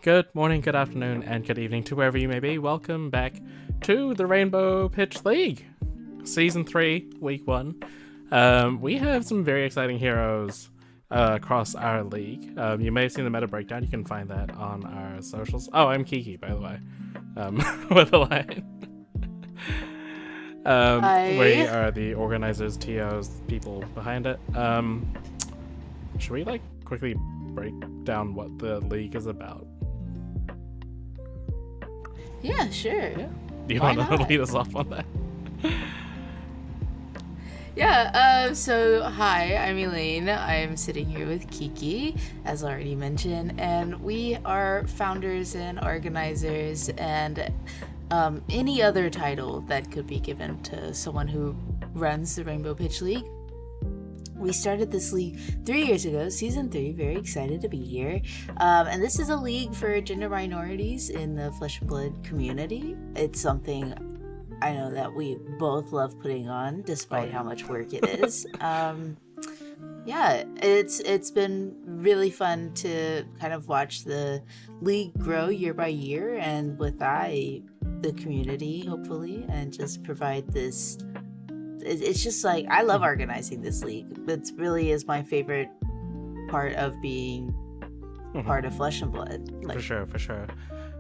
Good morning, good afternoon, and good evening to wherever you may be. Welcome back to the Rainbow Pitch League, Season 3, Week 1. We have some very exciting heroes across our league. You may have seen the meta breakdown. You can find that on our socials. Oh, I'm Kiki, by the way, with a line. We Hi. are the organizers, TOs, people behind it. Should we, quickly break down what the league is about? Yeah, sure. Yeah. Do you Why want to not? lead us off on that? Yeah, so hi, I'm Elaine. I'm sitting here with Kiki, as already mentioned, and we are founders and organizers and any other title that could be given to someone who runs the Rainbow Pitch League. We started this league 3 years ago, season 3. Very excited to be here. And this is a league for gender minorities in the Flesh and Blood community. It's something I know that we both love putting on, despite how much work it is. Yeah, it's been really fun to kind of watch the league grow year by year, and with that, the community, hopefully, and just provide this. It's just like I love organizing this league. It really is my favorite part of being part of Flesh and Blood. For sure.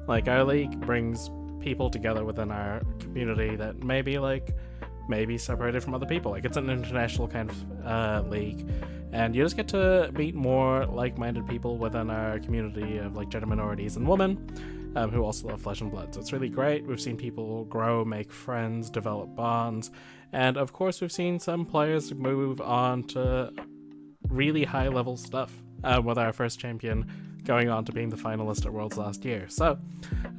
Our league brings people together within our community that maybe separated from other people. It's an international kind of league, and you just get to meet more like-minded people within our community of gender minorities and women who also love Flesh and Blood. So it's really great. We've seen people grow, make friends, develop bonds, and of course we've seen some players move on to really high-level stuff, with our first champion going on to being the finalist at Worlds last year. So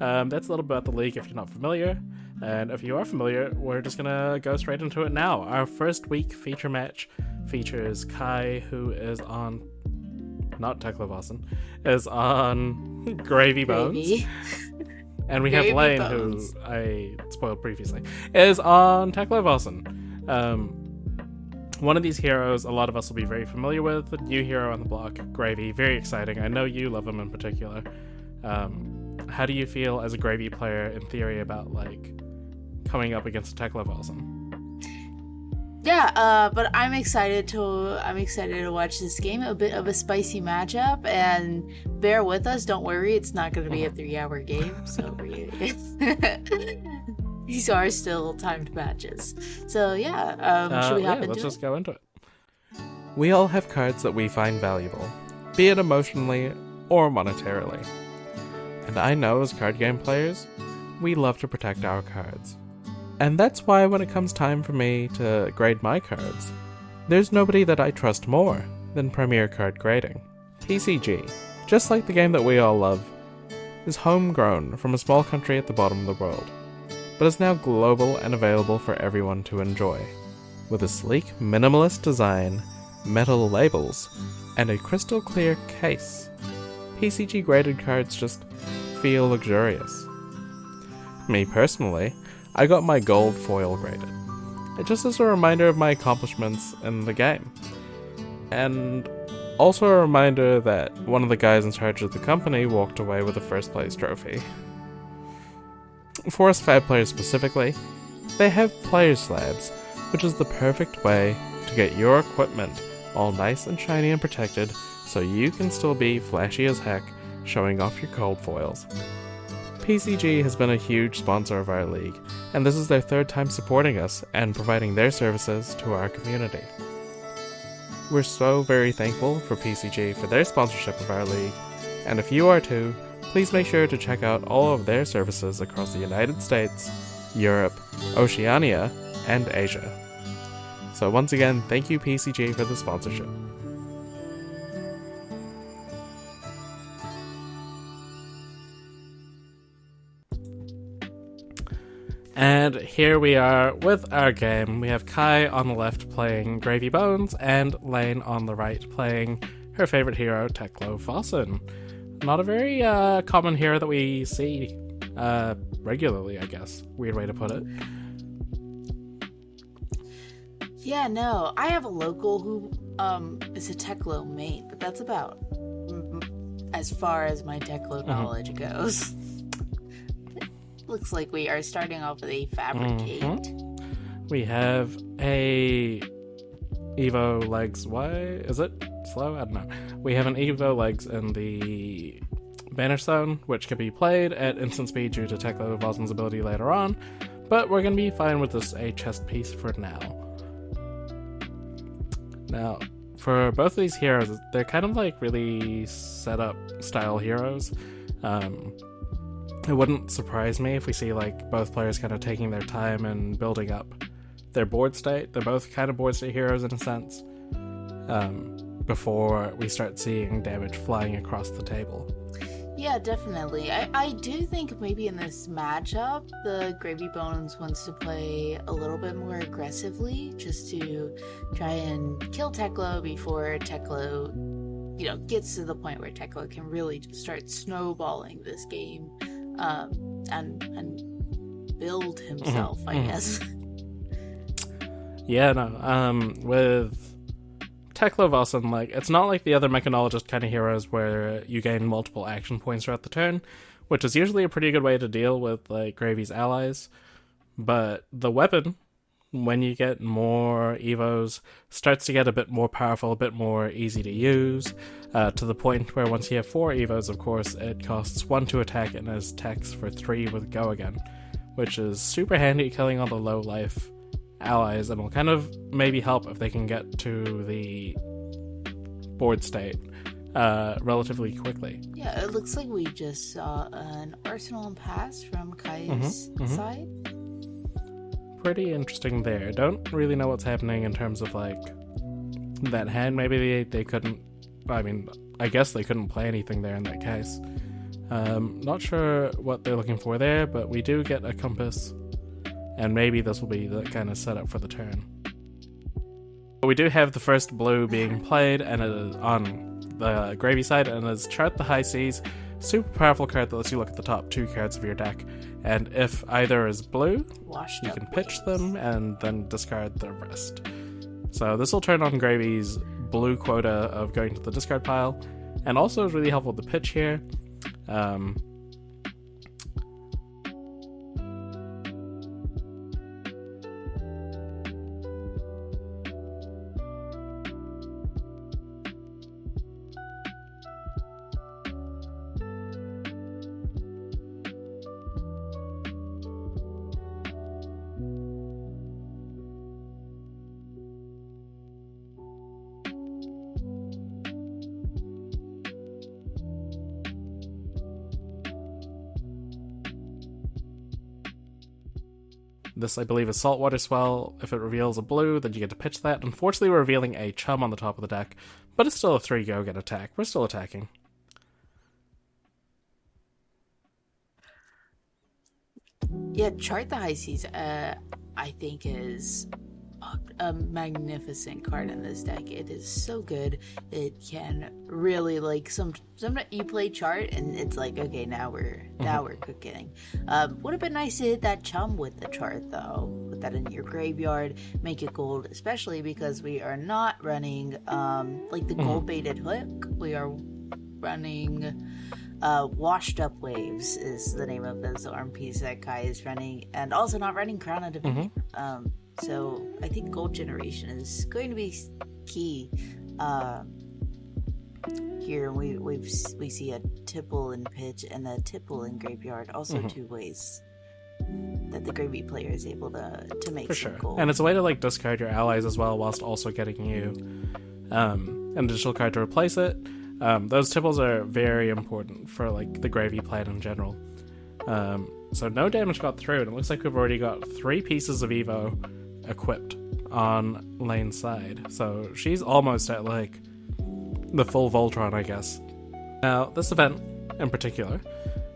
that's a little bit about the league if you're not familiar. And if you are familiar, we're just going to go straight into it now. Our first week feature match features Kai, who is on, not Teklovossen, is on Gravy Bones. And we have Layne, who I spoiled previously, is on Teklovossen. One of these heroes a lot of us will be very familiar with, the new hero on the block, Gravy. Very exciting. I know you love him in particular. How do you feel as a Gravy player in theory about coming up against Teklovossen? Yeah, but I'm excited to watch this game. A bit of a spicy matchup, and bear with us. Don't worry, it's not going to be a 3-hour game. So these are still timed matches. So yeah, should we hop into let's just go into it. We all have cards that we find valuable, be it emotionally or monetarily. And I know as card game players, we love to protect our cards. And that's why when it comes time for me to grade my cards, there's nobody that I trust more than Premier Card Grading. PCG, just like the game that we all love, is homegrown from a small country at the bottom of the world, but is now global and available for everyone to enjoy. With a sleek, minimalist design, metal labels, and a crystal clear case, PCG graded cards just feel luxurious. Me personally, I got my gold foil graded, just as a reminder of my accomplishments in the game, and also a reminder that one of the guys in charge of the company walked away with a first place trophy. For us 5 players specifically, they have player slabs, which is the perfect way to get your equipment all nice and shiny and protected so you can still be flashy as heck showing off your gold foils. PCG has been a huge sponsor of our league, and this is their 3rd time supporting us and providing their services to our community. We're so very thankful for PCG for their sponsorship of our league, and if you are too, please make sure to check out all of their services across the United States, Europe, Oceania, and Asia. So once again, thank you PCG for the sponsorship. And here we are with our game. We have Kai on the left playing Gravy Bones, and Layne on the right playing her favorite hero, Teklovossen. Not a very common hero that we see regularly, I guess. Weird way to put it. Yeah, no, I have a local who is a Teklo main, but that's about as far as my Teklo knowledge goes. Looks like we are starting off with a fabricate. We have a Evo legs. Why is it slow? I don't know. We have an Evo legs in the Banner Stone, which can be played at instant speed due to Teklovossen's ability later on, but we're going to be fine with this a chest piece for now. Now, for both of these heroes, they're kind of like really set up style heroes. It wouldn't surprise me if we see like both players kind of taking their time and building up their board state. They're both kind of board state heroes in a sense, before we start seeing damage flying across the table. Yeah, definitely. I do think maybe in this matchup, the Gravy Bones wants to play a little bit more aggressively, just to try and kill Teklo before Teklo, gets to the point where Teklo can really just start snowballing this game, and build himself, I guess. Yeah, no. With Teklovossen, like, it's not like the other mechanologist kind of heroes where you gain multiple action points throughout the turn, which is usually a pretty good way to deal with like Gravy's allies. But the weapon, when you get more Evos, starts to get a bit more powerful, a bit more easy to use, to the point where once you have 4 Evos, of course, it costs 1 to attack and has attacks for 3 with Go Again, which is super handy killing all the low life allies, and will kind of maybe help if they can get to the board state relatively quickly. Yeah, it looks like we just saw an Arsenal and pass from Kai's side. Pretty interesting there. Don't really know what's happening in terms of like that hand. Maybe they couldn't, I guess they couldn't play anything there in that case. Not sure what they're looking for there, but we do get a compass, and maybe this will be the kind of setup for the turn. We do have the first blue being played, and it is on the Gravy side, and it's Chart the High Seas. Super powerful card that lets you look at the top 2 cards of your deck, and if either is blue, you can pitch them and then discard the rest. So this will turn on Gravy's blue quota of going to the discard pile, and also is really helpful with the pitch here. This, I believe, is Saltwater Swell. If it reveals a blue, then you get to pitch that. Unfortunately, we're revealing a Chum on the top of the deck, but it's still a 3 go get attack. We're still attacking. Yeah, Chart the High Seas, I think is a magnificent card in this deck. It is so good. It can really, like, some you play Chart and it's like, okay, now we're cooking. Would have been nice to hit that Chum with the Chart though. Put that in your graveyard, make it gold, especially because we are not running like the gold baited hook. We are running Washed Up Waves is the name of this arm piece that Kai is running, and also not running Crown of Dominion. So I think gold generation is going to be key here. We see a tipple in pitch and a tipple in graveyard, also 2 ways that the Gravy player is able to make some gold. And it's a way to like discard your allies as well, whilst also getting you an additional card to replace it. Those tipples are very important for like the Gravy plan in general. So no damage got through, and it looks like we've already got 3 pieces of Evo equipped on Layne's side. So she's almost at like the full Voltron, I guess. Now, this event in particular,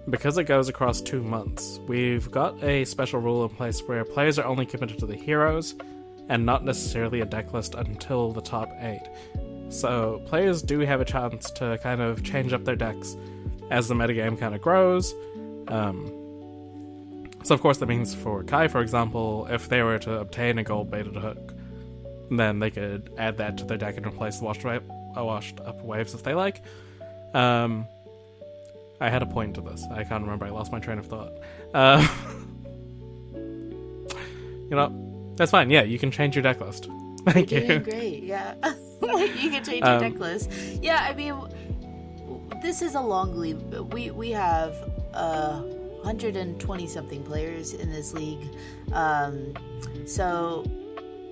because it goes across 2 months, we've got a special rule in place where players are only committed to the heroes and not necessarily a deck list until the top 8. So players do have a chance to kind of change up their decks as the metagame kind of grows. So of course that means for Kai, for example, if they were to obtain a gold baited hook, then they could add that to their deck and replace the washed up waves if they like. I had a point to this. I can't remember. I lost my train of thought. That's fine. Yeah, you can change your deck list. Thank you. You're doing great, yeah. You can change your deck list. Yeah, I mean, this is a long league. We have 120-something players in this league. So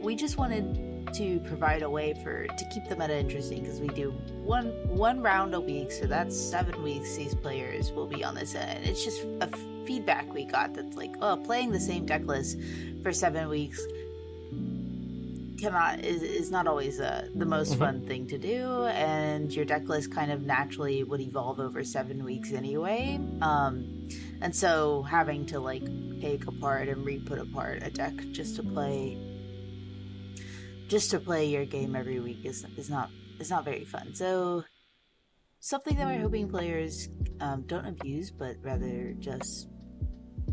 we just wanted to provide a way to keep the meta interesting, because we do one round a week, so that's 7 weeks these players will be on this, and it's just a feedback we got that's like, oh, playing the same deck list for 7 weeks is not always the most fun thing to do, and your deck list kind of naturally would evolve over 7 weeks anyway, and so having to like take apart and re-put apart a deck just to play your game every week is not very fun. So something that we're hoping players don't abuse, but rather just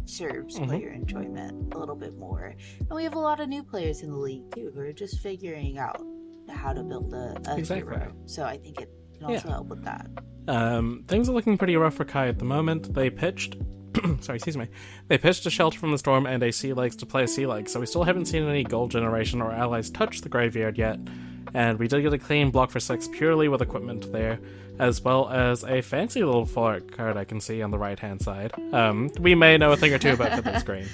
serves player enjoyment a little bit more. And we have a lot of new players in the league too who are just figuring out how to build a hero. So I think it can also help with that. Things are looking pretty rough for Kai at the moment. They pitched They pitched a Shelter from the Storm and a Sea Legs to play a Sea Legs, so we still haven't seen any gold generation or allies touch the graveyard yet. And we did get a clean block for 6 purely with equipment there, as well as a fancy little full art card I can see on the right hand side. We may know a thing or two about Fiddler's Green.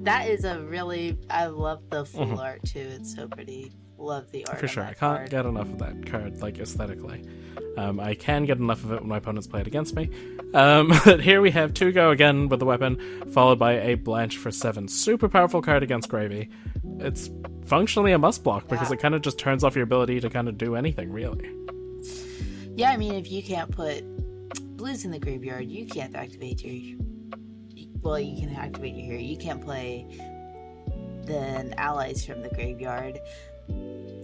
That is I love the full art too, it's so pretty. Love the art. For sure, I can't get enough of that card, like, aesthetically. I can get enough of it when my opponents play it against me. But here we have 2 go again with the weapon, followed by a Blanch for 7. Super powerful card against Gravy. It's functionally a must block, because it kind of just turns off your ability to kind of do anything, really. Yeah, I mean, if you can't put blues in the graveyard, you can't activate your... Well, you can activate your hero. You can't play the allies from the graveyard.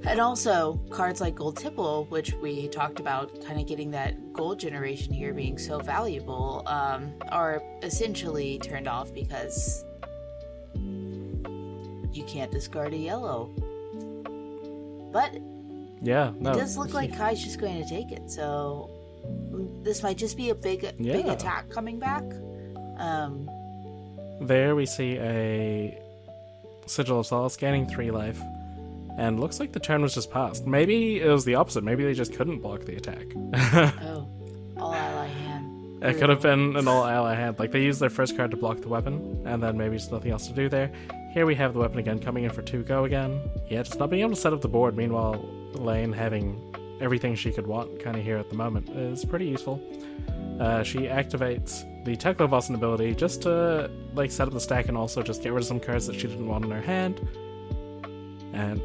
And also, cards like Gold Tipple, which we talked about kind of getting that gold generation here being so valuable, are essentially turned off because you can't discard a yellow. But it does look like Kai's just going to take it, so this might just be a big attack coming back. There we see a Sigil of Sol scanning 3 life. And looks like the turn was just passed. Maybe it was the opposite. Maybe they just couldn't block the attack. All ally hand. It could have been an all ally hand. Like, they used their first card to block the weapon, and then maybe just nothing else to do there. Here we have the weapon again, coming in for 2 go again. Yeah, just not being able to set up the board. Meanwhile, Layne having everything she could want kind of here at the moment is pretty useful. She activates the Teklovossen ability just to, like, set up the stack and also just get rid of some cards that she didn't want in her hand. And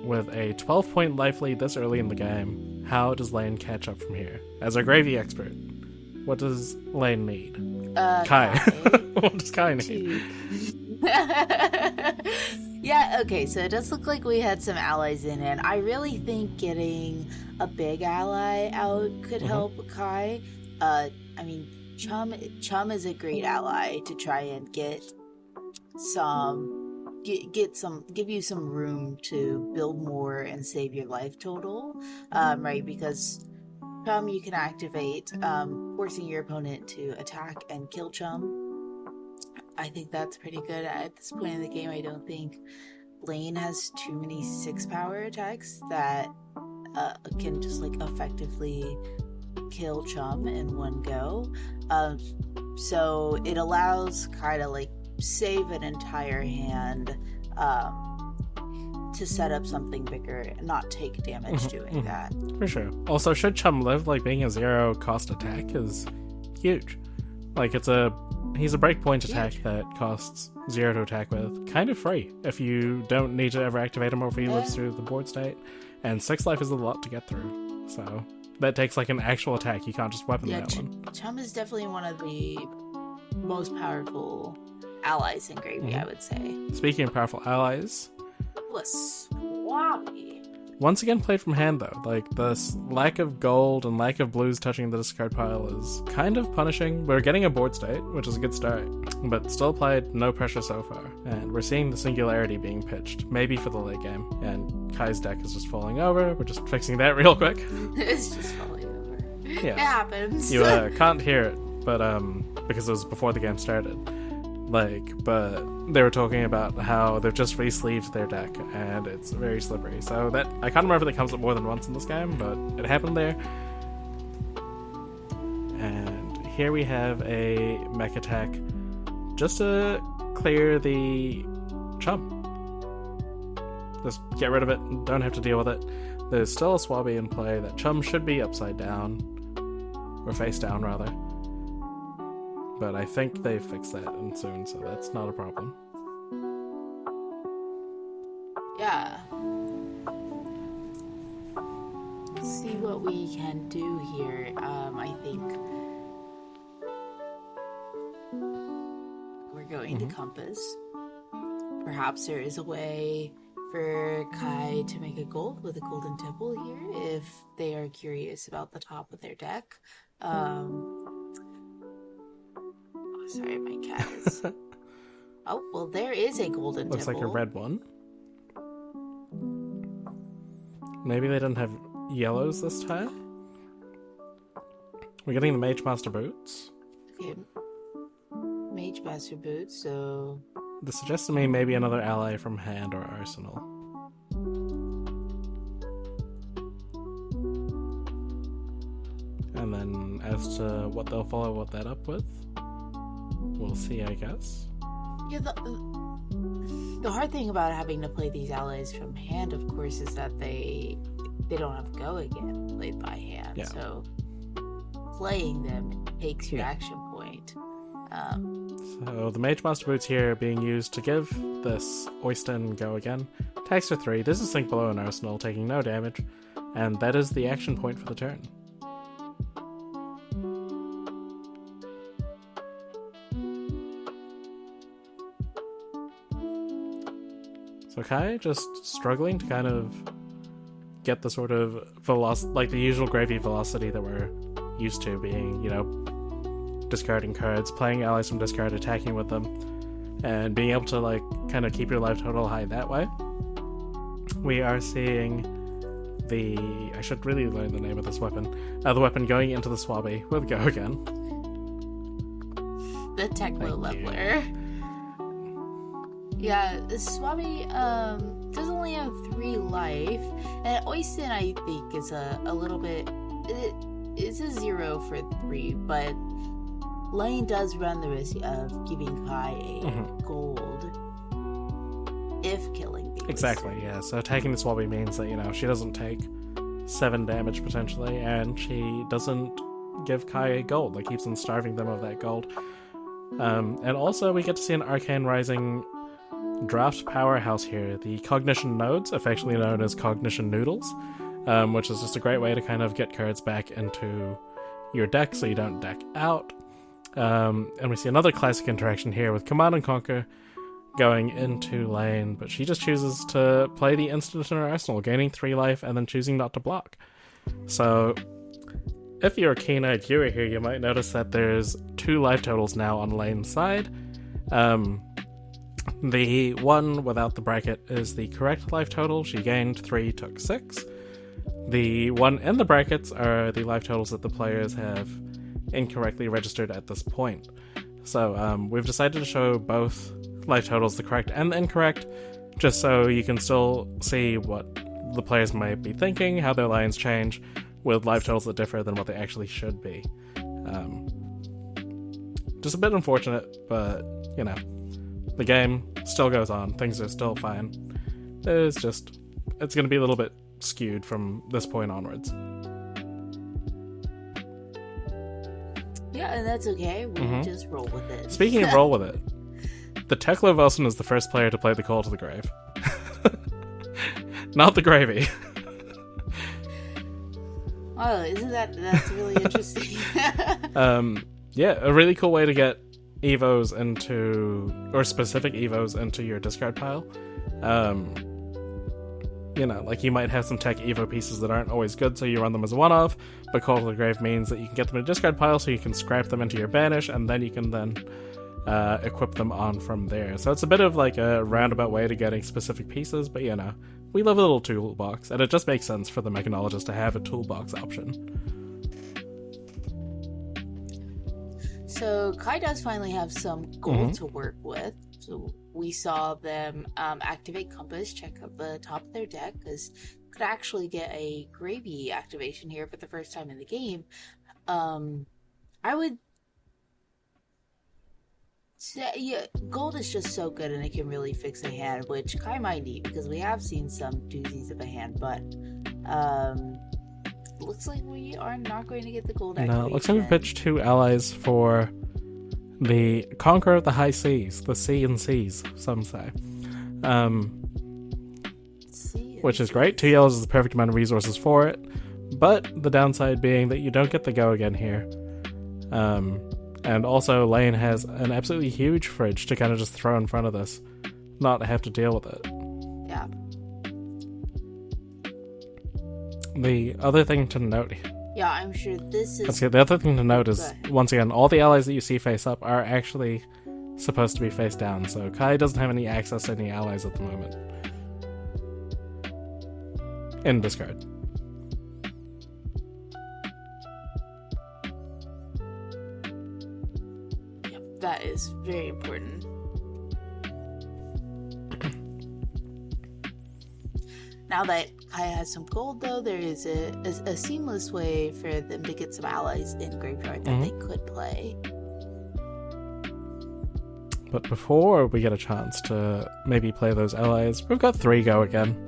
with a 12-point life lead this early in the game, how does Layne catch up from here? As our gravy expert, what does Layne need? Kai. What does Kai need? Yeah, okay, so it does look like we had some allies in, and I really think getting a big ally out could help Kai. I mean, Chum is a great ally to try and give you some room to build more and save your life total, right? Because Chum you can activate, forcing your opponent to attack and kill Chum. I think that's pretty good. At this point in the game, I don't think Layne has too many 6-power attacks that can just, like, effectively kill Chum in one go. So it allows Kai to, like, save an entire hand to set up something bigger and not take damage doing that. For sure. Also, should Chum live, like, being a 0-cost attack is huge. Like, he's a breakpoint attack that costs 0 to attack with, kind of free if you don't need to ever activate him or if he lives through the board state. And 6 life is a lot to get through, so that takes, like, an actual attack. You can't just weapon that one. Chum is definitely one of the most powerful allies in Gravy, I would say. Speaking of powerful allies, Swabby. Once again played from hand, though. Like, this lack of gold and lack of blues touching the discard pile is kind of punishing. We're getting a board state, which is a good start, but still applied no pressure so far. And we're seeing the Singularity being pitched, maybe for the late game. And Kai's deck is just falling over. We're just fixing that real quick. It's just falling over. Yeah. It happens. You can't hear it, but because it was before the game started. But they were talking about how they've just re-sleeved their deck, and it's very slippery. So that I can't remember if it comes up more than once in this game, but it happened there. And here we have a mech attack just to clear the chum. Just get rid of it, don't have to deal with it. There's still a swabby in play. That chum should be upside down, or face down rather. But I think they fixed that in soon, so that's not a problem. Yeah. Let's see what we can do here. I think we're going to compass. Perhaps there is a way for Kai to make a gold with a golden temple here if they are curious about the top of their deck. Sorry, my cat is... Oh, well, there is a golden Looks temple. like a red one. Maybe they didn't have yellows this time? We're getting the Mage Master Boots. Okay. Mage Master Boots, so... This suggests to me maybe another ally from hand or arsenal. And then as to what they'll follow that up with, we'll see, I guess. Yeah, the hard thing about having to play these allies from hand, of course, is that they don't have go again played by hand. Yeah. So playing them takes your action point. So the Mage Master Boots here are being used to give this Oyston go again. Attacks for 3. This is sink below an arsenal, taking no damage, and that is the action point for the turn. So Kai just struggling to kind of get the sort of velocity, like the usual gravy velocity that we're used to, being, you know, discarding cards, playing allies from discard, attacking with them, and being able to like kind of keep your life total high that way. We are seeing I should really learn the name of this weapon. The weapon going into the swabby with go again. The Teklo leveler. Yeah, the swabby does only have 3 life, and Oyston I think is a little bit. It's a 0 for 3, but Layne does run the risk of giving Kai a gold if killing the Exactly, Oyston. yeah. So attacking the swabby means that, you know, she doesn't take 7 damage potentially, and she doesn't give Kai a gold. Like, keeps on starving them of that gold. And also we get to see an Arcane Rising draft powerhouse here. The Cognition Nodes, affectionately known as Cognition Noodles, which is just a great way to kind of get cards back into your deck so you don't deck out. And we see another classic interaction here with Command and Conquer going into Layne, but she just chooses to play the instant in her arsenal, gaining 3 life and then choosing not to block. So if you're a keen-eyed viewer here, you might notice that there's 2 life totals now on Layne's side. The one without the bracket is the correct life total. She gained 3, took 6. The one in the brackets are the life totals that the players have incorrectly registered at this point. So we've decided to show both life totals, the correct and the incorrect, just so you can still see what the players might be thinking, how their lines change with life totals that differ than what they actually should be. Just a bit unfortunate, but, you know, the game still goes on. Things are still fine. It's going to be a little bit skewed from this point onwards. Yeah, and that's okay. We just roll with it. Speaking of roll with it, the Teklovossen is the first player to play the Call to the Grave. Not the Gravy. Oh, that's really interesting. Yeah, a really cool way to get evos into, or specific evos into your discard pile. You know, like you might have some tech evo pieces that aren't always good, so you run them as a one-off, but Call to the Grave means that you can get them in a discard pile, so you can scrap them into your banish, and then you can equip them on from there. So it's a bit of like a roundabout way to getting specific pieces, but you know, we love a little toolbox, and it just makes sense for the mechanologist to have a toolbox option. So Kai does finally have some gold to work with. So we saw them activate Compass, check out the top of their deck, because could actually get a Gravy activation here for the first time in the game. I would say, yeah, gold is just so good and it can really fix a hand, which Kai might need because we have seen some doozies of a hand, but looks like we are not going to get the gold activation. No, looks like we've pitched 2 allies for the Conqueror of the High Seas, the Sea and Seas, some say. Which is great. 2 yellows is the perfect amount of resources for it, but the downside being that you don't get the go again here. And also Layne has an absolutely huge fridge to kind of just throw in front of this, not have to deal with it. Yeah. The other thing to note... Yeah, I'm sure this is... The other thing to note is, once again, all the allies that you see face up are actually supposed to be face down, so Kai doesn't have any access to any allies at the moment. In discard. Yep, that is very important. Now that Kai has some gold, though, there is a seamless way for them to get some allies in Graveyard that they could play. But before we get a chance to maybe play those allies, we've got 3 go again.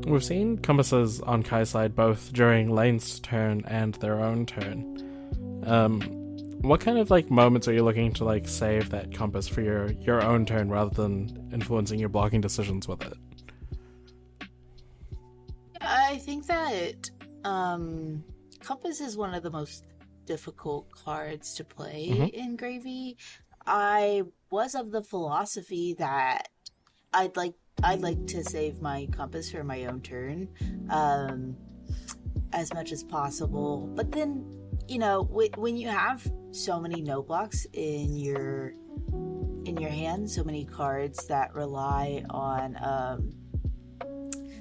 We've seen compasses on Kai's side both during Layne's turn and their own turn. What kind of moments are you looking to save that compass for your own turn rather than influencing your blocking decisions with it? I think that compass is one of the most difficult cards to play in Gravy. I was of the philosophy that I'd like to save my compass for my own turn as much as possible. But then, when you have so many no blocks in your hand, so many cards that rely on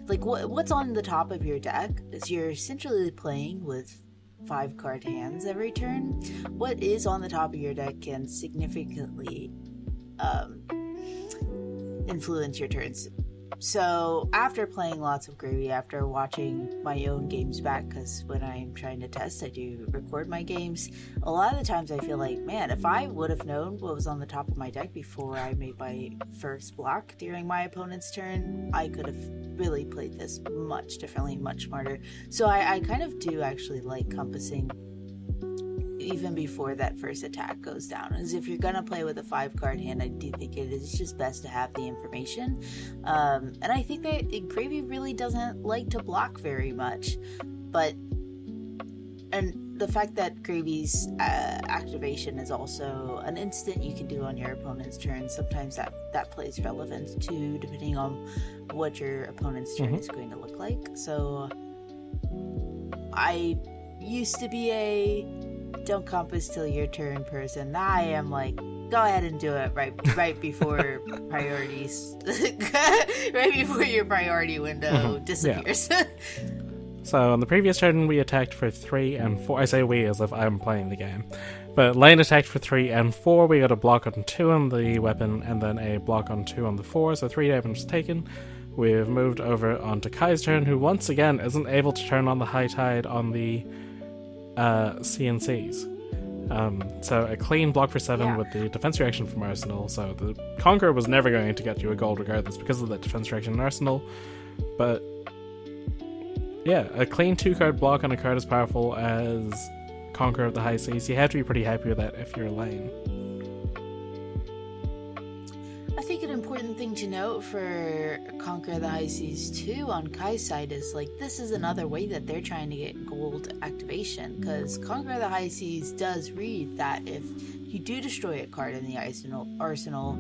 what's on the top of your deck is you're essentially playing with 5 card hands every turn. What is on the top of your deck can significantly influence your turns. So after playing lots of Gravy, after watching my own games back, because when I'm trying to test, I do record my games, a lot of the times I feel like, man, if I would have known what was on the top of my deck before I made my first block during my opponent's turn, I could have really played this much differently, much smarter. So I kind of do actually like compassing even before that first attack goes down. As if you're gonna play with a 5 card hand, I do think it is just best to have the information. And I think that Gravy really doesn't like to block very much, and the fact that Gravy's activation is also an instant you can do on your opponent's turn, sometimes that plays relevant too, depending on what your opponent's turn is going to look like. So I used to be a don't compass till your turn person. Now I am go ahead and do it right before priorities right before your priority window disappears. Yeah. So on the previous turn we attacked for 3 and 4. I say we as if I'm playing the game, but Layne attacked for 3 and 4. We got a block on 2 on the weapon and then a block on 2 on the 4, so 3 damage taken. We've moved over onto Kai's turn, who once again isn't able to turn on the High Tide on the CNCs. So a clean block for 7 with the defense reaction from Arsenal. So the Conqueror was never going to get you a gold regardless because of the defense reaction in Arsenal. But yeah, a clean 2-card block on a card as powerful as Conqueror of the High Seas. You have to be pretty happy with that if you're Layne. I think an important thing to note for Conquer the High Seas too on Kai's side is this is another way that they're trying to get gold activation, because Conquer the High Seas does read that if you do destroy a card in the arsenal,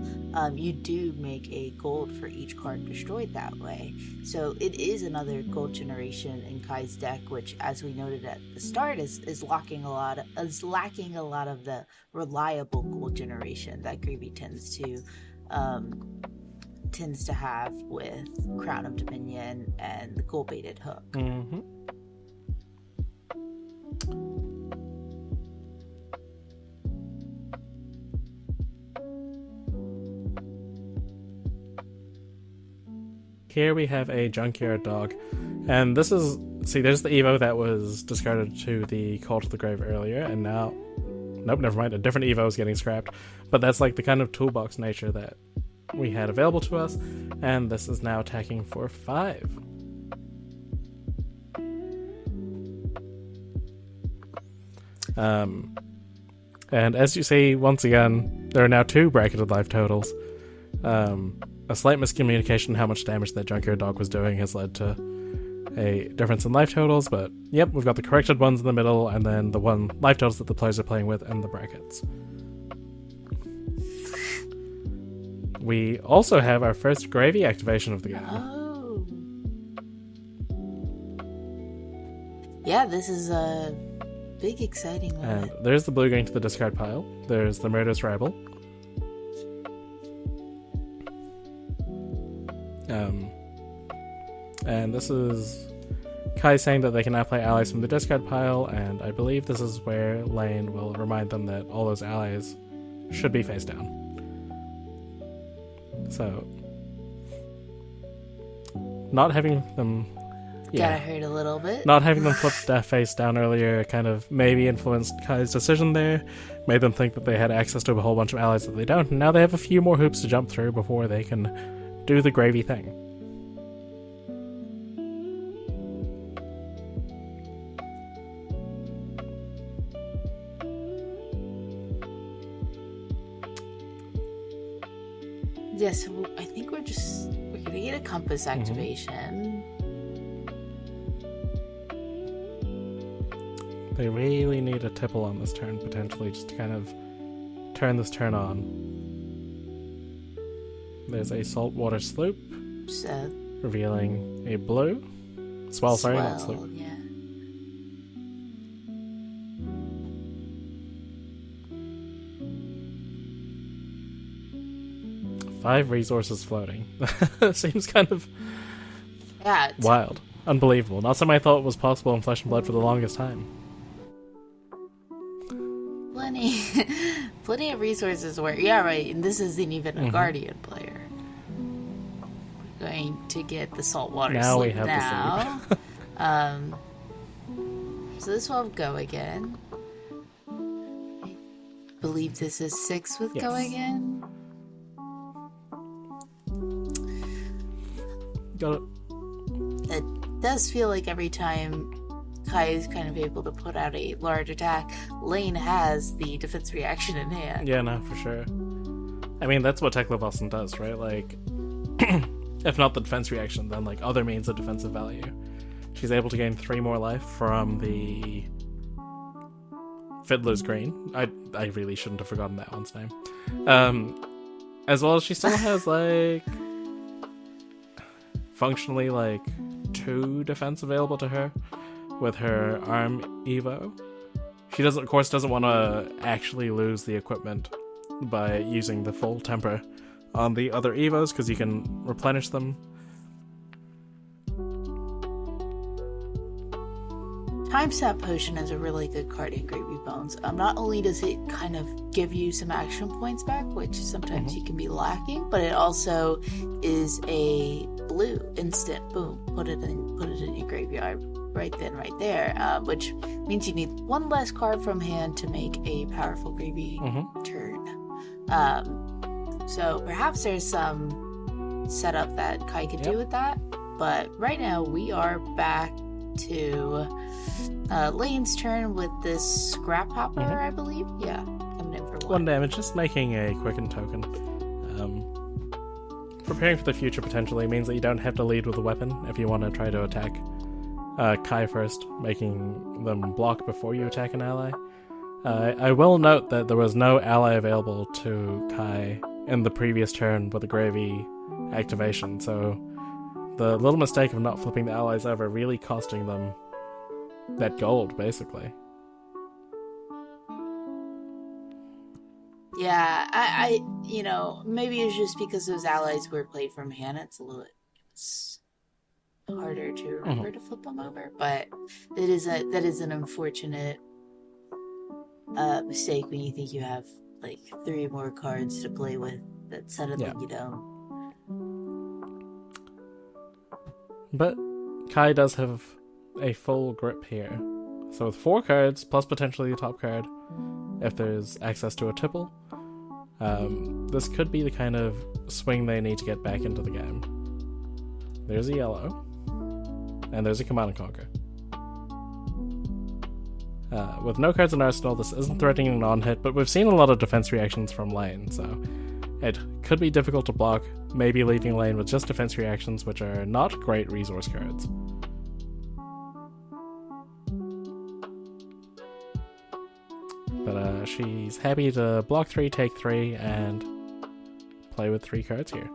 you do make a gold for each card destroyed that way. So it is another gold generation in Kai's deck, which, as we noted at the start, is lacking a lot of the reliable gold generation that Gravy tends to tends to have with Crown of Dominion and the gold-baited hook. Mm-hmm. Here we have a junkyard dog, and this is, see, there's the Evo that was discarded to the Call to the Grave earlier, and now, nope, never mind, a different Evo is getting scrapped, but that's like the kind of toolbox nature that we had available to us, and this is now attacking for 5. And as you see, once again, there are now 2 bracketed life totals. A slight miscommunication in how much damage that junkyard dog was doing has led to a difference in life totals, but yep, we've got the corrected ones in the middle, and then the one life totals that the players are playing with, and the brackets. We also have our first gravy activation of the game. Oh. Yeah, this is a big, exciting moment. And there's the blue going to the discard pile. There's the murderous rabble. And this is Kai saying that they can now play allies from the discard pile, and I believe this is where Layne will remind them that all those allies should be face down. So, not having them... Gotta hurt a little bit. Not having them flip face down earlier kind of maybe influenced Kai's decision there, made them think that they had access to a whole bunch of allies that they don't, and now they have a few more hoops to jump through before they can do the gravy thing. Yes, yeah, so I think we're gonna get a compass activation. They really need a tipple on this turn, potentially, just to kind of turn this turn on. There's a saltwater sloop, revealing a blue. Swell, sorry, not sloop. Yeah. Five resources floating. Seems kind of wild. Unbelievable. Not something I thought was possible in Flesh and Blood for the longest time. Plenty of resources where, yeah, right, and this isn't even a Guardian player. We're going to get the saltwater now sloop we have now. the sloop. So this will go again. I believe this is 6 with go again. Got it. It does feel like every time Kai is kind of able to put out a large attack, Layne has the defense reaction in hand. Yeah, no, for sure. I mean, that's what Teklovossen does, right? Like, if not the defense reaction, then like other means of defensive value. She's able to gain 3 more life from the Fiddler's Green. I really shouldn't have forgotten that one's name. As well as she still has like functionally like 2 defense available to her with her arm Evo. She doesn't want to actually lose the equipment by using the full temper on the other Evos because you can replenish them. Time Sap Potion is a really good card in Gravy Bones. Not only does it kind of give you some action points back, which sometimes you can be lacking, but it also is a blue instant boom. Put it in your graveyard right then, right there, which means you need 1 less card from hand to make a powerful gravy turn. So perhaps there's some setup that Kai could do with that, but right now we are back to Layne's turn with this Scrap Hopper, I believe. Yeah, coming in for 1 damage, just making a quicken token. Preparing for the future potentially means that you don't have to lead with a weapon if you want to try to attack Kai first, making them block before you attack an ally. I will note that there was no ally available to Kai in the previous turn with the Gravy activation, so the little mistake of not flipping the allies over really costing them that gold, basically. Yeah, maybe it's just because those allies were played from hand. It's harder to remember to flip them over, but that is an unfortunate mistake when you think you have like 3 more cards to play with that suddenly you don't. But Kai does have a full grip here. So with 4 cards, plus potentially a top card, if there's access to a tipple, this could be the kind of swing they need to get back into the game. There's a yellow, and there's a Command and Conquer. With no cards in Arsenal, this isn't threatening a non-hit, but we've seen a lot of defense reactions from Layne, so it could be difficult to block, maybe leaving Layne with just defense reactions, which are not great resource cards. But she's happy to block 3, take 3, and play with 3 cards here.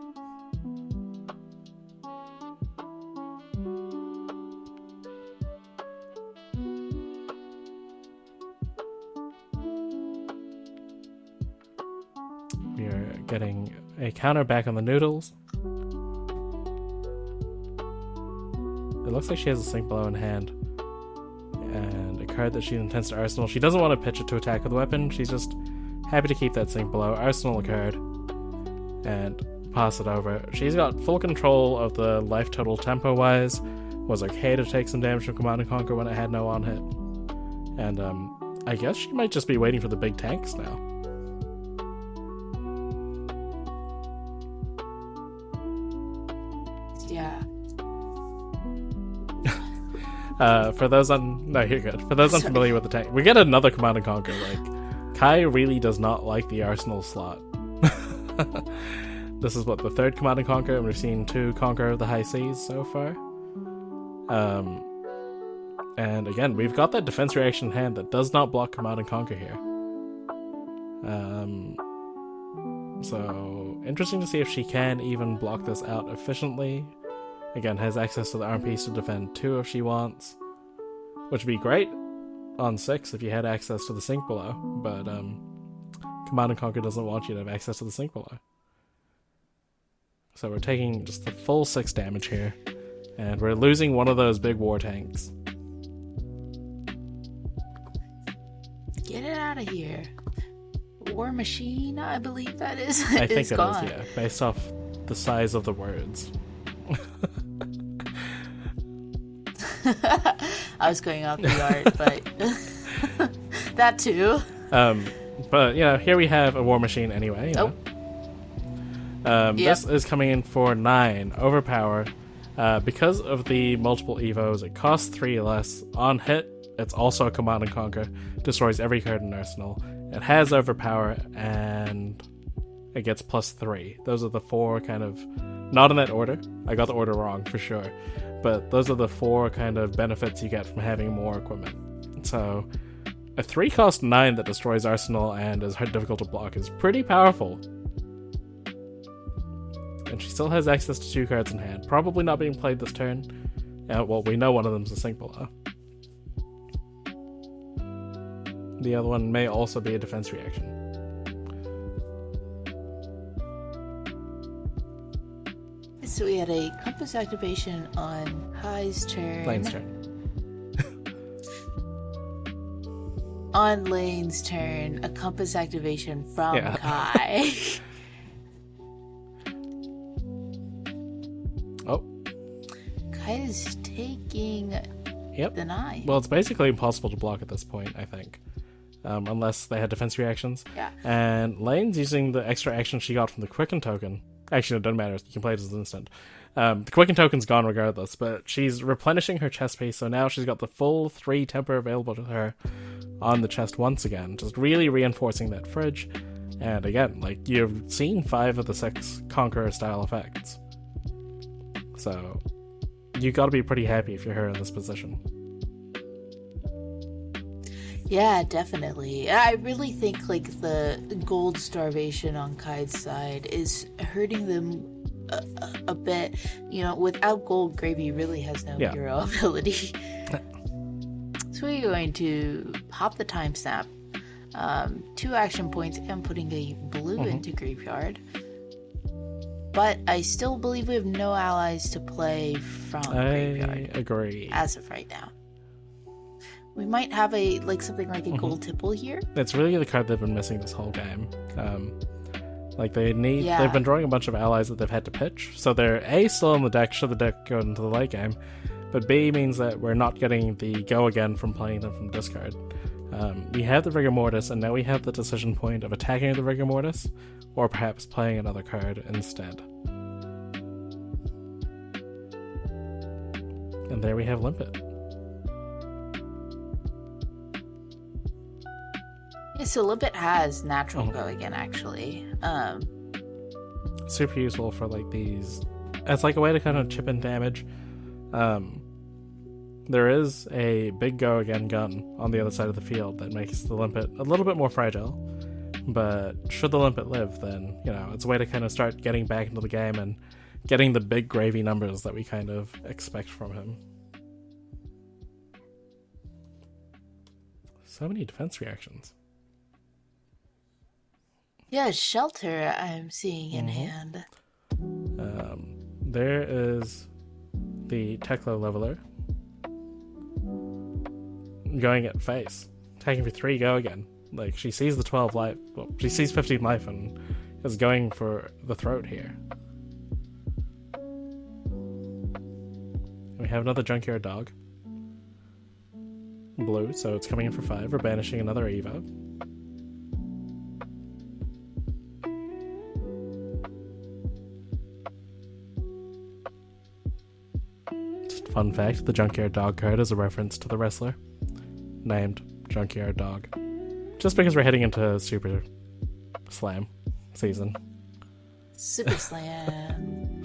We're getting a counter back on the noodles. It looks like she has a Sink Blow in hand. And a card that she intends to arsenal. She doesn't want to pitch it to attack with a weapon. She's just happy to keep that Sink Below, arsenal a card, and pass it over. She's got full control of the life total tempo-wise. Was okay to take some damage from Command and Conquer when it had no on-hit. And I guess she might just be waiting for the big tanks now. Yeah. For those you're good. For those unfamiliar with the tank, we get another Command and Conquer. Like, Kai really does not like the Arsenal slot. This is what, the 3rd Command and Conquer, and we've seen 2 Conquer of the High Seas so far. And again, we've got that defense reaction in hand that does not block Command and Conquer here. So interesting to see if she can even block this out efficiently. Again, has access to the arm piece to defend 2 if she wants, which would be great on 6 if you had access to the Sink Below, but Command and Conquer doesn't want you to have access to the Sink Below. So we're taking just the full 6 damage here, and we're losing one of those big war tanks. Get it out of here. War Machine, I believe that is. I think it gone. is, yeah, based off the size of the words. I was going off the art, but that too. But here we have a War Machine anyway. This is coming in for 9 overpower. Because of the multiple evos, it costs 3 less. On hit, it's also a Command and Conquer. Destroys every card in Arsenal. It has overpower, and it gets +3. Those are the 4 kind of, not in that order. I got the order wrong for sure. But those are the 4 kind of benefits you get from having more equipment. So a 3 cost 9 that destroys Arsenal and is hard difficult to block is pretty powerful. And she still has access to 2 cards in hand. Probably not being played this turn. Well, we know one of them's a Sink Below. The other one may also be a defense reaction. So we had a compass activation on Kai's turn. Layne's turn. On Layne's turn, a compass activation from Kai. Oh. Kai is taking the 9. Well, it's basically impossible to block at this point, I think. Unless they had defense reactions. Yeah. And Layne's using the extra action she got from the Quicken token. Actually, it doesn't matter. You can play it as an instant. The Quicken token's gone regardless, but she's replenishing her chest piece, so now she's got the full 3 temper available to her on the chest once again, just really reinforcing that fridge. And again, like, you've seen 5 of the 6 Conqueror-style effects. So, you gotta be pretty happy if you're her in this position. Yeah, definitely. I really think like the gold starvation on Kai's side is hurting them a bit. Without gold, Gravy really has no hero ability. So we're going to pop the time snap 2 action points and putting a blue into graveyard. But I still believe we have no allies to play from graveyard. I agree. As of right now. We might have something like a gold tipple here. It's really the card they've been missing this whole game. They've been drawing a bunch of allies that they've had to pitch. So they're A, still in the deck should the deck go into the late game. But B means that we're not getting the go again from playing them from discard. We have the Rigor Mortis, and now we have the decision point of attacking the Rigor Mortis, or perhaps playing another card instead. And there we have Limpet. Yeah, so Limpet has natural go again, actually. Super useful for these. It's like a way to kind of chip in damage. There is a big go again gun on the other side of the field that makes the Limpet a little bit more fragile. But should the Limpet live, then, it's a way to kind of start getting back into the game and getting the big gravy numbers that we kind of expect from him. So many defense reactions. Yeah, Shelter I'm seeing in hand. There is the Teklo leveler going at face, attacking for 3 go again. She sees the 12 life, she sees 15 life and is going for the throat here. We have another Junkyard Dog. Blue, so it's coming in for 5. We're banishing another Evo. Fun fact, the Junkyard Dog card is a reference to the wrestler named Junkyard Dog. Just because we're heading into Super Slam season. Super Slam.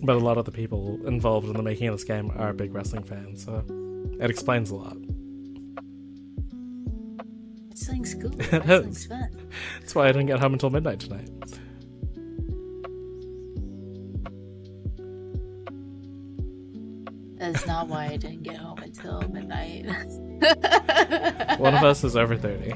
But a lot of the people involved in the making of this game are big wrestling fans, so it explains a lot. Wrestling's cool. Wrestling's fun. That's why I didn't get home until midnight tonight. That's not why I didn't get home until midnight. One of us is over 30.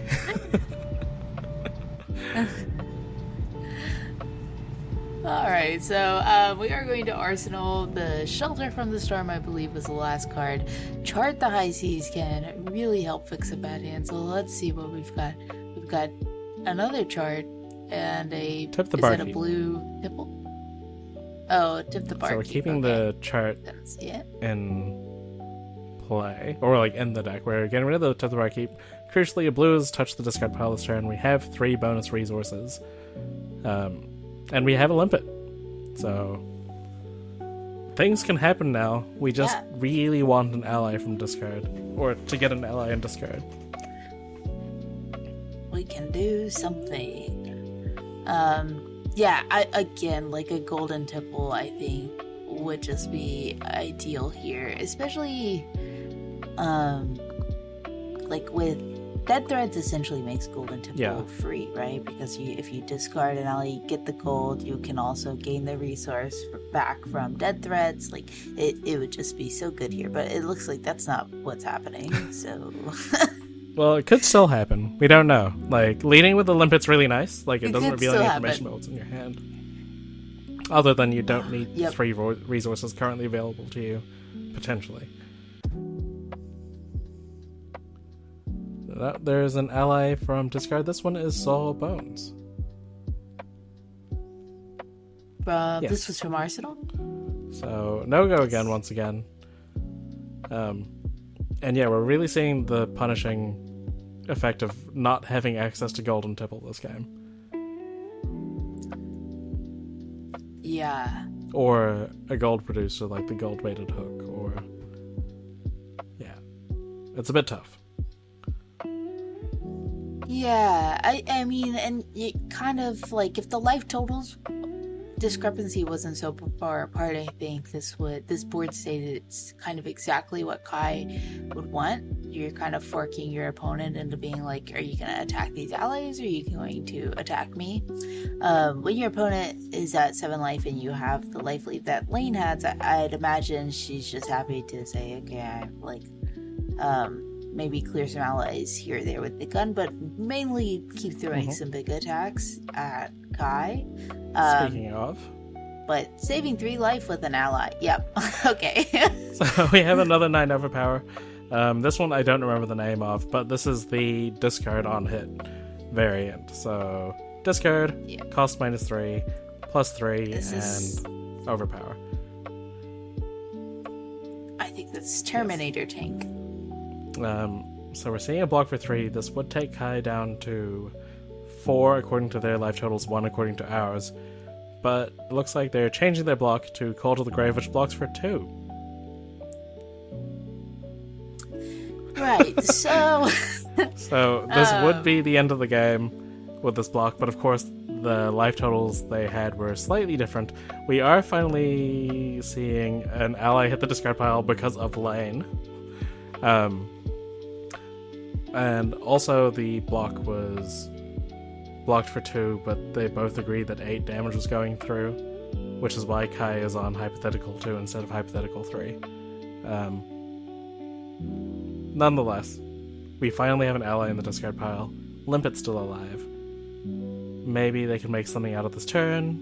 Alright, so we are going to Arsenal. The Shelter from the Storm, I believe, was the last card. Chart the High Seas can really help fix a bad hand, so let's see what we've got. We've got another chart and a... Tip the is barkeep. that a blue tipple? Oh, Tip the Barkeep. So we're keeping the chart in play, or in the deck. We're getting rid of the Tip the Barkeep. Crucially, a blue has touched the discard pile this turn. We have 3 bonus resources. And we have a Limpet. So things can happen now. We just really want an ally from discard. Or to get an ally in discard. We can do something. Again, a golden tipple, I think, would just be ideal here. Especially, with Dead Threads essentially makes golden tipple free, right? Because if you discard an ally, you get the gold. You can also gain the resource back from Dead Threads. It would just be so good here. But it looks like that's not what's happening, so... Well, it could still happen. We don't know. Leading with the Limpet's really nice. It doesn't reveal any information about what's in your hand. Other than you don't need 3 resources currently available to you, potentially. There's an ally from discard. This one is Saw Bones. Yes. This was from Arsenal? So, no-go again, once again. We're really seeing the punishing effect of not having access to Golden Tipple this game. Yeah. Or a gold producer like the gold-weighted hook, or... Yeah. It's a bit tough. Yeah, I mean, and it kind of, if the life totals discrepancy wasn't so far apart, I think this board stated it's kind of exactly what Kai would want. You're kind of forking your opponent into being are you going to attack these allies, or are you going to attack me? When your opponent is at 7 life and you have the life lead that Layne has, I'd imagine she's just happy to say, okay, maybe clear some allies here or there with the gun, but mainly keep throwing some big attacks at Kai. Speaking of, but saving 3 life with an ally. Yep. Okay. so we have another 9 overpower. This one I don't remember the name of, but this is the discard on hit variant. So discard, cost -3, +3, and overpower. I think that's Terminator tank. So we're seeing a block for 3. This would take Kai down to 4 according to their life totals, 1 according to ours. But it looks like they're changing their block to Call to the Grave, which blocks for 2. Right, so... So this would be the end of the game with this block, but of course the life totals they had were slightly different. We are finally seeing an ally hit the discard pile because of Layne. And also the block was blocked for 2, but they both agreed that 8 damage was going through, which is why Kai is on hypothetical 2 instead of hypothetical 3. Nonetheless, we finally have an ally in the discard pile. Limpet's still alive. Maybe they can make something out of this turn.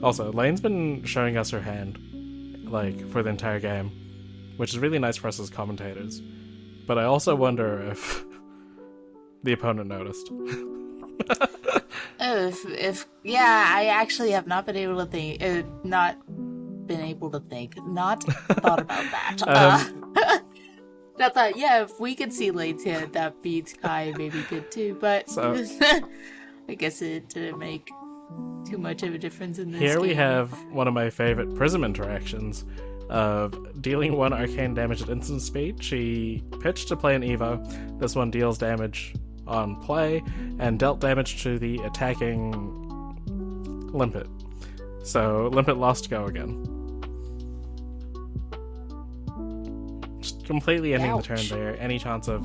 Also, Layne's been showing us her hand, like, for the entire game, which is really nice for us as commentators. But I also wonder if the opponent noticed. I actually have not been able to think, not thought about that. I thought, if we could see Layne's hand, that beats Kai, maybe good too, but so, I guess it didn't make too much of a difference in this Here game. we have one of my favorite Prism interactions of dealing 1 arcane damage at instant speed. She pitched to play an Evo. This one deals damage on play and dealt damage to the attacking Limpet. So Limpet lost go again. Just completely ending the turn there. Any chance of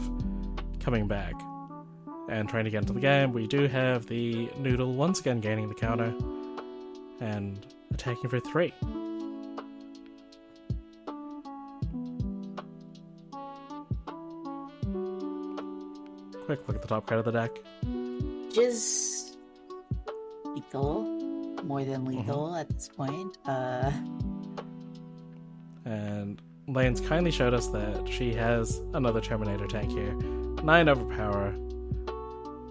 coming back and trying to get into the game. We do have the Noodle once again gaining the counter and attacking for 3. Quick look at the top card of the deck. Just lethal. More than lethal at this point. And Layne's kindly showed us that she has another Terminator tank here. 9 overpower.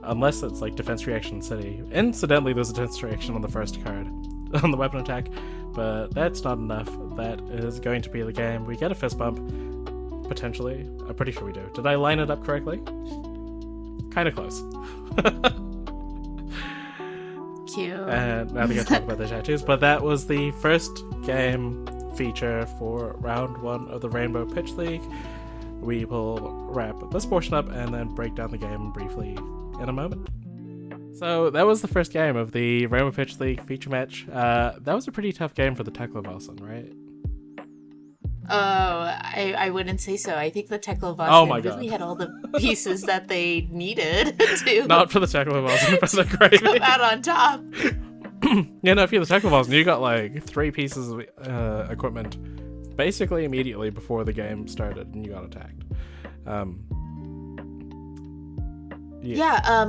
Unless it's like defense reaction city. Incidentally, there's a defense reaction on the first card on the weapon attack, but that's not enough. That is going to be the game. We get a fist bump, potentially. I'm pretty sure we do. Did I line it up correctly? Kind of close. Cute. And now we're going to talk about the tattoos. But that was the first game feature for round 1 of the Rainbow Pitch League. We will wrap this portion up and then break down the game briefly in a moment. So that was the first game of the Rainbow Pitch League feature match. That was a pretty tough game for the Teklovossen, right? I wouldn't say so. I think the Teklovossen really had all the pieces that they needed to not for the Teklovossen, for the Grave. Come out on top. Yeah, no, if you're the Teklovossen, you got like 3 pieces of equipment basically immediately before the game started and you got attacked.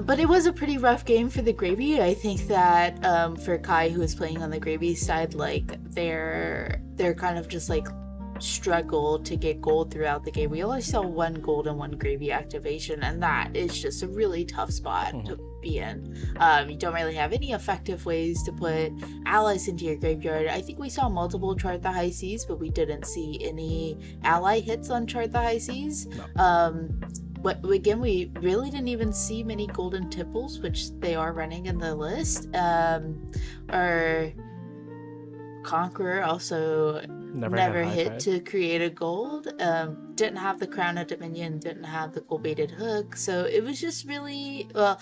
But it was a pretty rough game for the Gravy. I think that for Kai, who was playing on the Gravy side, like they're kind of just like struggled to get gold throughout the game. We only saw 1 gold and 1 Gravy activation, and that is just a really tough spot to be in. You don't really have any effective ways to put allies into your graveyard. I think we saw multiple Chart the High Seas, but we didn't see any ally hits on Chart the High Seas. No. But again, we really didn't even see many golden tipples, which they are running in the list. Or Conqueror also never hit to create a gold. Didn't have the Crown of Dominion, didn't have the gold baited hook. So it was just really, the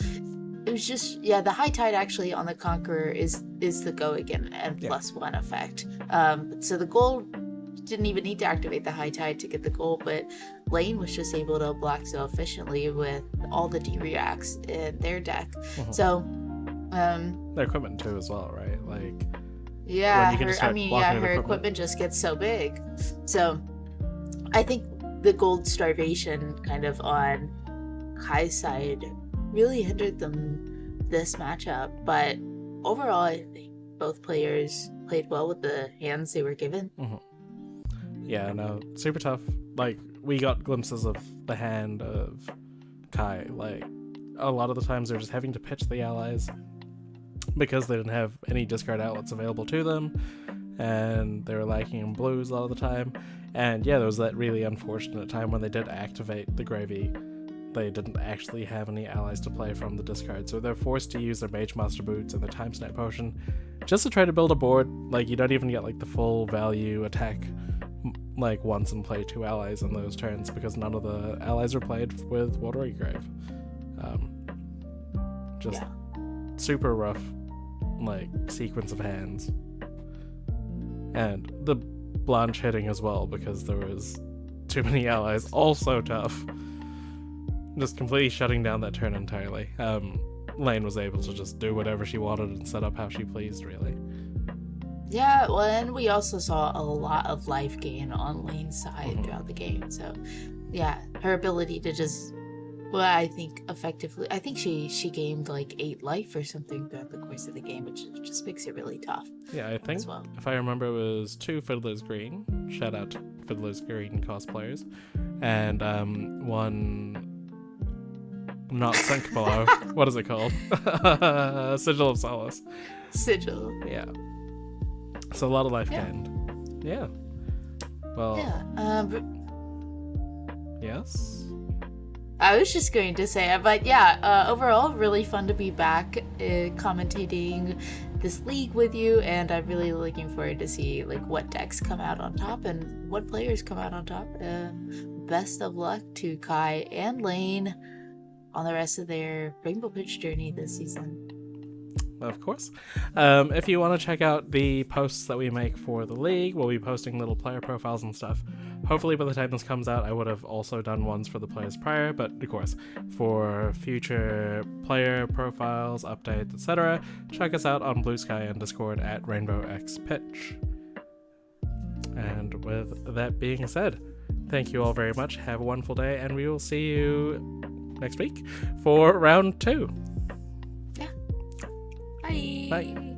High Tide actually on the Conqueror is the go again and +1 effect. So the gold didn't even need to activate the High Tide to get the gold, but Layne was just able to block so efficiently with all the D-reacts in their deck. So their equipment too as well, right? Like Yeah, you can just start blocking her the equipment just gets so big. So I think the gold starvation kind of on Kai's side really hindered them this matchup. But overall, I think both players played well with the hands they were given. Yeah, no, super tough. Like, we got glimpses of the hand of Kai. Like, a lot of the times they're just having to pitch the allies because they didn't have any discard outlets available to them, and they were lacking in blues a lot of the time. And yeah, there was that really unfortunate time when they did activate the Gravy. They didn't actually have any allies to play from the discard, so they're forced to use their Mage Master Boots and their Time Snap Potion just to try to build a board. Like, you don't even get like the full value attack like once and play 2 allies in those turns because none of the allies were played with Watery Grave. Just super rough like sequence of hands, and the Blanche hitting as well because there was too many allies, also tough. Just completely shutting down that turn entirely. Layne was able to just do whatever she wanted and set up how she pleased, really. Yeah, well, and we also saw a lot of life gain on Layne's side throughout the game. So, yeah, her ability to just, well, I think she gained like 8 life or something throughout the course of the game, which just makes it really tough. Yeah, I think, if I remember, it was 2 Fiddler's Green. Shout out to Fiddler's Green cosplayers. And 1 not sunk below. What is it called? Sigil of Solace. Sigil. Yeah. So a lot of life gained. Yeah. Well. Yeah. Yes. I was just going to say, but yeah, overall, really fun to be back commentating this league with you, and I'm really looking forward to see like what decks come out on top and what players come out on top. Best of luck to Kai and Layne on the rest of their Rainbow Pitch journey this season. Of course. If you want to check out the posts that we make for the league, we'll be posting little player profiles and stuff. Hopefully by the time this comes out, I would have also done ones for the players prior, but of course, for future player profiles, updates, etc., check us out on Blue Sky and Discord at Rainbow X Pitch. And with that being said, thank you all very much. Have a wonderful day, and we will see you next week for round 2. Yeah. Bye. Bye.